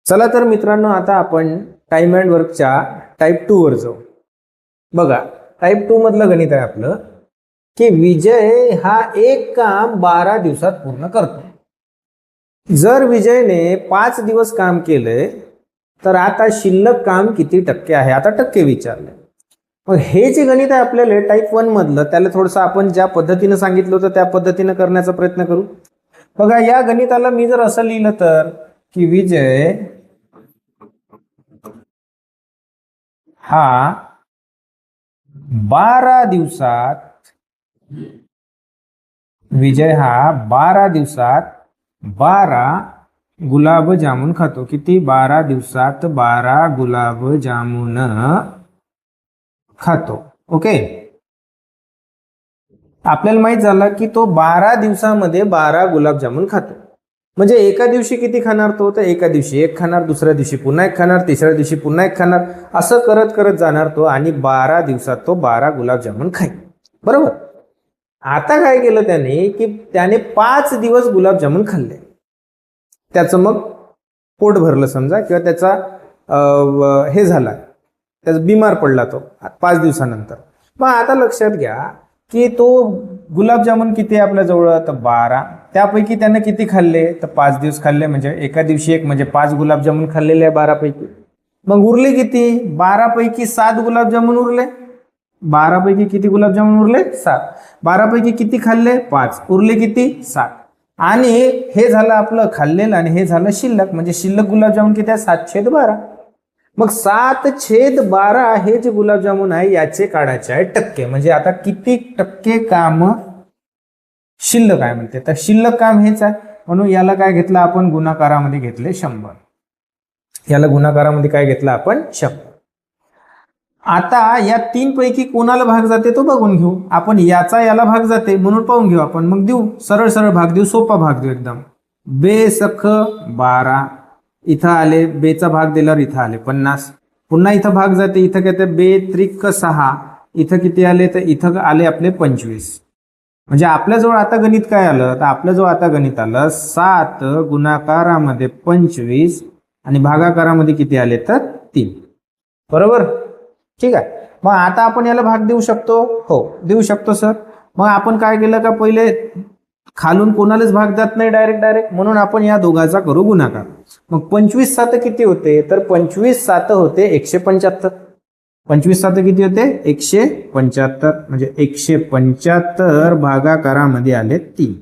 चला तर मित्रांनो, आता आपण टाइम अँड वर्कच्या टाईप 2 वर जाऊ. बघा, टाईप 2 मधलं गणित आहे आपलं की विजय हा एक काम 12 दिवसात पूर्ण करतो. जर विजयने 5 दिवस काम केले तर आता शिल्लक काम किती टक्के आहे, आता टक्के विचारले. मग हे जे गणित आहे आपल्याला टाईप 1 मधलं, त्याला थोडंसं आपण ज्या पद्धतीने सांगितलं होतं त्या पद्धतीने करण्याचा प्रयत्न करू. बघा, या गणिताला मी जर असं लिहिलं तर की विजय हा 12 दिवसात विजय हा 12 दिवसात 12 गुलाब जामुन खातो. किती? 12 दिवसात 12 गुलाब जामुन खातो. ओके, आपल्याला माहित झालं की तो 12 दिवसामध्ये 12 गुलाबजामुन खातो. म्हणजे एका दिवशी किती खाणार तो? तर एका दिवशी एक खाणार, दुसऱ्या दिवशी पुन्हा एक खाणार, तिसऱ्या दिवशी पुन्हा एक खाणार, असं करत करत जाणार तो आणि 12 दिवसात तो 12 गुलाबजामुन खाईल. बरोबर. आता काय केलं त्याने की त्याने 5 दिवस गुलाबजामुन खाल्ले. त्याचं मग पोट भरलं समजा, किंवा त्याचा हे झाला, त्याचा बिमार पडला तो 5 दिवसानंतर. मग आता लक्षात घ्या की तो गुलाबजामुन किती आहे आपल्या जवळ? तर 12. त्यापैकी त्याने किती खाल्ले? तर 5 दिवस खाल्ले, म्हणजे एका दिवशी एक, म्हणजे 5 गुलाबजामुन खाल्लेले आहे 12 पैकी. मग उरले किती? 12 पैकी 7 गुलाबजामुन उरले. 12 पैकी किती गुलाबजामुन उरले? 7. 12 पैकी किती खाल्ले? 5. उरले किती? 7. आणि हे झालं आपलं खाल्लेलं आणि हे झालं शिल्लक, म्हणजे शिल्लक गुलाबजामुन किती आहे? 7/12. मग 7/12 हे जे गुलाबजामुन आहे याचे काढायचे आहे टक्के. म्हणजे आता किती टक्के काम शिल्लक आहे म्हणते, तर शिल्लक काम हेच आहे, म्हणून याला काय घेतलं आपण? गुणाकारामध्ये घेतले 100. याला गुणाकारामध्ये काय घेतलं आपण? 100. आता या 3 पैकी कोणाला भाग जाते तो बघून घेऊ आपण. याचा याला भाग जाते म्हणून पाहून घेऊ आपण. मग देऊ, सरळ सरळ भाग देऊ, सोपा भाग देऊ एकदम. बेसख 12 इथं आले, बेचा भाग दिल्यावर इथं आले 50. पुन्हा इथं भाग जाते, इथं काय? बेत्रिक 6. इथं किती आले? तर इथं आले आपले 25. म्हणजे आपल्याजवळ आता गणित काय आलं? तर आपल्याजवळ आता गणित आलं 7 गुणाकारामध्ये 25 आणि भागाकारामध्ये किती आले? तर 3. बरोबर. ठीक आहे. मग आता आपण याला भाग देऊ शकतो? हो, देऊ शकतो सर. मग आपण काय केलं का, पहिले खालून कोणालाच भाग जात नाही डायरेक्ट, म्हणून आपण या दोघांचा करू गुणाकार. मग 25 7 किती होते? तर 25 7 होते 175. 25 7 किती होते? 175. म्हणजे 175 भागाकारामध्ये आले 3.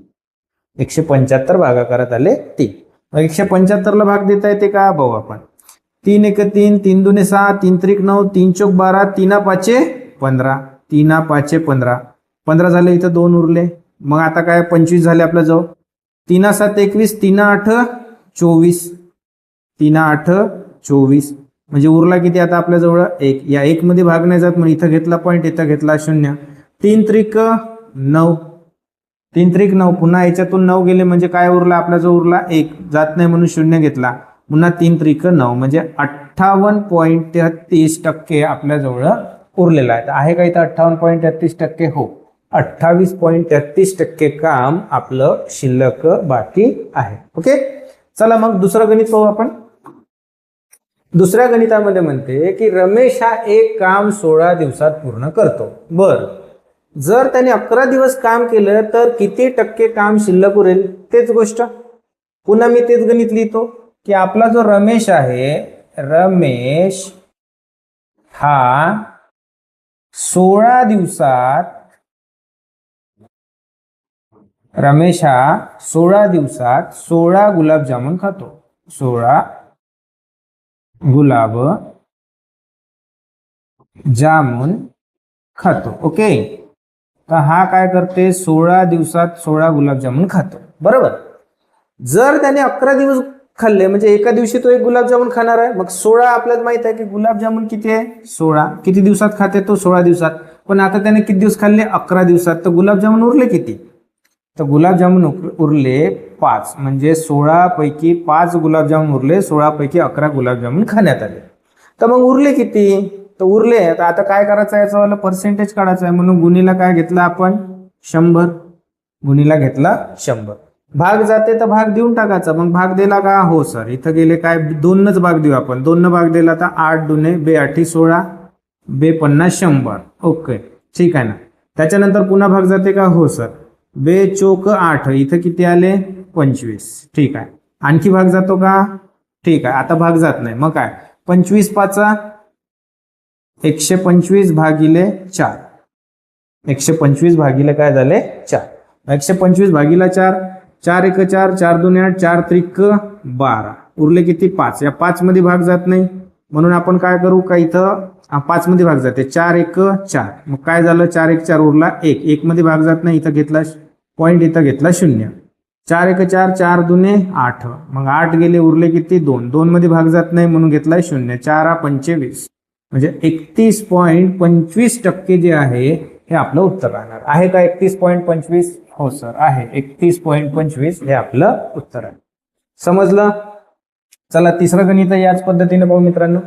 175 भागाकारात आले 3. मग 175 ला भाग देता येते का? भाऊ आपण 3 1 3, 3 2 6, 3 3 9, 3 4 12, 3 5 15, 3 5 15. 15 झाले, इथं 2 उरले. मग आता काय? 25 झाले आपल्या जवळ. 3 7 21, 3 8 24, 3 8 24. म्हणजे उरला किती आता आपल्या जवळ? 1. या 1 मध्ये भाग नाही जात, म्हणून इथं घेतला पॉईंट, इथं घेतला 0. 3 त्रिक 9, 3 त्रिक 9. पुन्हा याच्यातून 9 गेले, म्हणजे काय उरला आपल्या जवळ? उरला 1. जात नाही म्हणून 0 घेतला. पुन्हा 3 त्रिक 9, म्हणजे 58.33% आपल्या जवळ उरलेला आहे. आहे का इथं 58.33%? हो, 28.33% काम आपलं शिल्लक बाकी आहे. ओके, चला मग दुसरं गणित पाहू आपण. दुसऱ्या गणितामध्ये म्हणते की रमेश हा एक काम 16 दिवसात पूर्ण करतो. बर, जर त्याने 11 दिवस काम केलं तर किती टक्के काम शिल्लक उरेल? तेच गोष्ट पुन्हा मी तेच गणित लिहितो की आपला जो रमेश आहे, रमेश हा 16 दिवसात 16 गुलाबजामुन खातो. 16 गुलाब जामुन खातो. ओके, तर हा काय करते? 16 दिवसात 16 गुलाबजामुन खातो. बरोबर. जर त्याने 11 दिवस खाल्ले, म्हणजे एका दिवशी तो एक गुलाबजामुन खाणार आहे. मग 16 आपल्याला माहित आहे की गुलाबजामुन किती आहे? 16. किती दिवसात खाते तो? 16 दिवसात. पण आता त्याने किती दिवस खाल्ले? 11 दिवसात. तर गुलाबजामुन उरले किती? तर गुलाबजामुन उरले 5. म्हणजे 16 पैकी 5 गुलाबजामुन उरले, 16 पैकी 11 गुलाबजामुन खाण्यात आले. तर मग उरले किती? तर उरले. तर आता काय करायचं आहे? याचं पर्सेंटेज काढायचं आहे, म्हणून गुणीला काय घेतला आपण? 100. गुणीला घेतला 100. भाग जाते तर भाग देऊन टाकायचा. मग भाग दिला का? हो सर. इथं गेले काय? 2नच भाग देऊ आपण. 2 भाग दिला तर 8 दुने बे 8 16 बे 50 100. ओके ठीक आहे ना. त्याच्यानंतर पुन्हा भाग जाते का? हो सर. बे चोक 8 इथं किती आले? 25. ठीक आहे. आणखी भाग जातो का? ठीक आहे. आता भाग जात नाही. मग काय? 25 पाचा 125 भागिले 4. 125 भागिले काय झाले? 4. 125 भागिले 4. 4 1 4 4 2 8 4 त्रिक 12. उरले किती? 5. या 5 मध्ये भाग जात नाही म्हणून आपण काय करू का? इथं 5 मध्ये भाग जाते. 4 1 4. मग काय झालं? 4 1 4 उरला 1. 1 मध्ये भाग जात नाही. इथं घेतला पॉईंट, इथं घेतला 0. 4 1 4 4 2 8. मग 8 गेले, उरले किती? 2. 2 मध्ये भाग जात नाही म्हणून घेतलाय 0. 4 25. म्हणजे 31.25% जे आहे हे आपलं उत्तर राहणार आहे का? 31.25. हो सर आहे. 31.25 हे आपलं उत्तर आहे. समजलं? चला तिसरं गणित याच पद्धतीने पाहू मित्रांनो,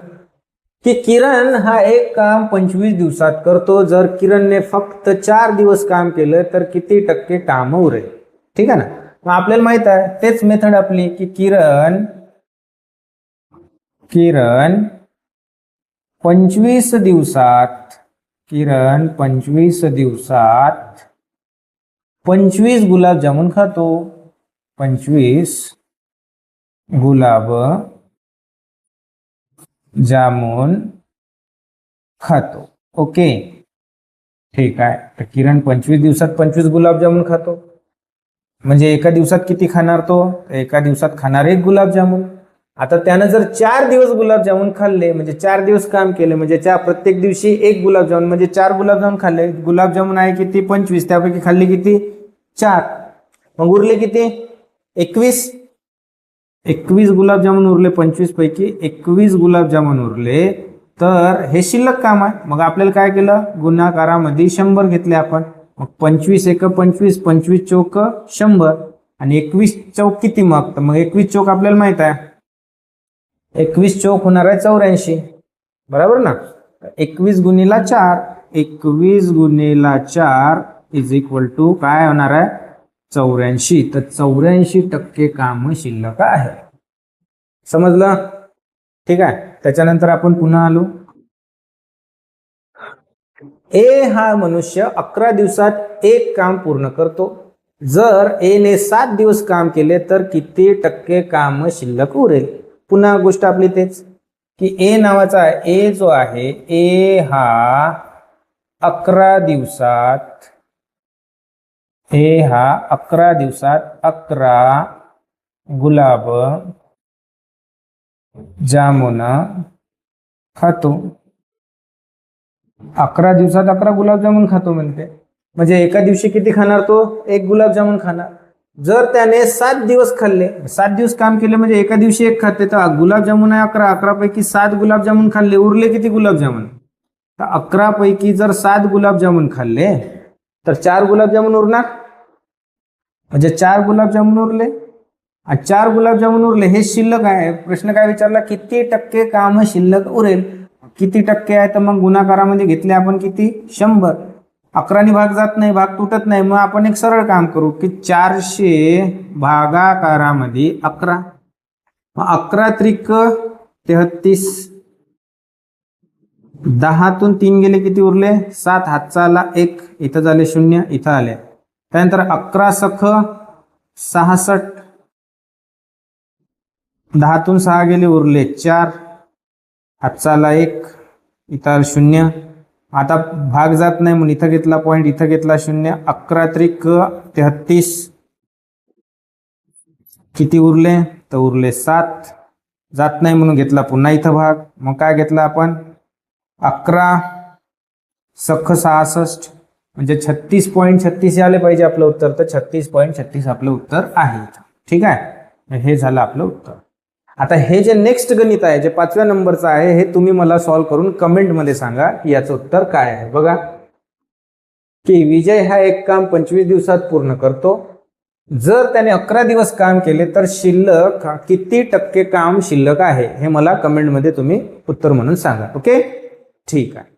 की किरण हा एक काम 25 दिवसात करतो. जर किरणने फक्त 4 दिवस काम केलं तर किती टक्के काम उरेल? ठीक आहे ना. मग आपल्याला माहित आहे तेच मेथड आपली, की किरण 25 दिवसात 25 गुलाबजामुन खातो. 25 गुलाब जामुन खातो. ओके ठीक आहे. तर किरण 25 दिवसात 25 गुलाबजामुन खातो. म्हणजे एका दिवसात किती खाणार तो? एका दिवसात खाणार 1 गुलाबजामुन. आता त्यानं जर 4 दिवस गुलाबजामुन खाल्ले, म्हणजे 4 दिवस काम केले, म्हणजे प्रत्येक दिवशी 1 गुलाबजामुन, म्हणजे 4 गुलाबजामुन खाल्ले. गुलाबजामुन आहे किती? 25. त्यापैकी खाल्ले किती? 4. मग उरले किती? 21. 21 गुलाबजामुन उरले. 25 पैकी 21 गुलाबजामुन उरले. तर हे शिल्लक काम आहे. मग आपल्याला काय केलं? गुणाकारामध्ये 100 घेतले आपण. मग 25 1 25, 25 चौक 100 आणि 21 चौक किती? मग 21 चौक आपल्याला माहित आहे. 21 चौक होणार आहे 84. बरोबर ना. 21 गुणिला 4. 21 गुणिला 4 इज इक्वल टू काय होणार आहे? 84. तर 84% काम शिल्लक आहे. समजलं? ठीक आहे. त्याच्यानंतर आपण पुन्हा आलो. ए हा मनुष्य 11 दिवसात 1 काम पूर्ण करतो. जर ए ने 7 दिवस काम केले तर किती टक्के काम शिल्लक उरेल? पुन्हा गोष्ट आपली तेच, की ए नावाचा आहे. ए जो आहे, ए हा 11 दिवसात 11 गुलाब जामुन खातो. 11 दिवसात 11 गुलाबजामुन खातो म्हणते. म्हणजे एका दिवशी किती खाणार तो? 1 गुलाबजामुन खाणार. जर त्याने 7 दिवस खाल्ले, 7 दिवस काम केले, म्हणजे एका दिवशी 1 खाते. तर गुलाबजामुन आहे 11. 11 पैकी 7 गुलाबजामुन खाल्ले, उरले किती गुलाबजामुन? तर 11 पैकी जर 7 गुलाबजामुन खाल्ले तर 4 गुलाबजामुन उरणार. म्हणजे 4 गुलाबजामुन उरले. 4 गुलाबजामुन उरले हे शिल्लक आहे. प्रश्न काय विचारला? किती टक्के काम शिल्लक उरेल? किती टक्के आहे? तर मग गुणाकारामध्ये घेतले आपण किती? 100. 11 भाग जात नाही, भाग तुटत नाही. मग आपण एक सरळ काम करू, की 400 भागाकारामध्ये 11. 11 त्रिक 33. 10तून 3 गेले, किती उरले? 7. हातचा आला 1, इथं झाले 0, इथं आले. त्यानंतर 11 सख 66. 10तून 6 गेले, उरले 4. हातचा आला 1, इथं आला 0. आता भाग जात नाही म्हणून इथं घेतला पॉईंट, इथं घेतला 0. 11 त्रिक 33. किती उरले? तर उरले 7. जात नाही म्हणून घेतला पुन्हा इथं भाग. मग काय घेतला आपण? 11 सख 66, म्हणजे 36.36 आले पाहिजे आपलं उत्तर. तर 36.36 आपलं उत्तर आहे. ठीक आहे. हे झालं आपलं उत्तर. आता हे जे नेक्स्ट गणित आहे, जे 5व्या नंबरचं आहे, हे तुम्ही मला सॉल्व्ह करून कमेंटमध्ये सांगा की याचं उत्तर काय आहे. बघा, की विजय हा एक काम 25 दिवसात पूर्ण करतो. जर त्याने 11 दिवस काम केले तर शिल्लक किती टक्के काम शिल्लक आहे, हे मला कमेंटमध्ये तुम्ही उत्तर म्हणून सांगा. ओके, ठीक आहे.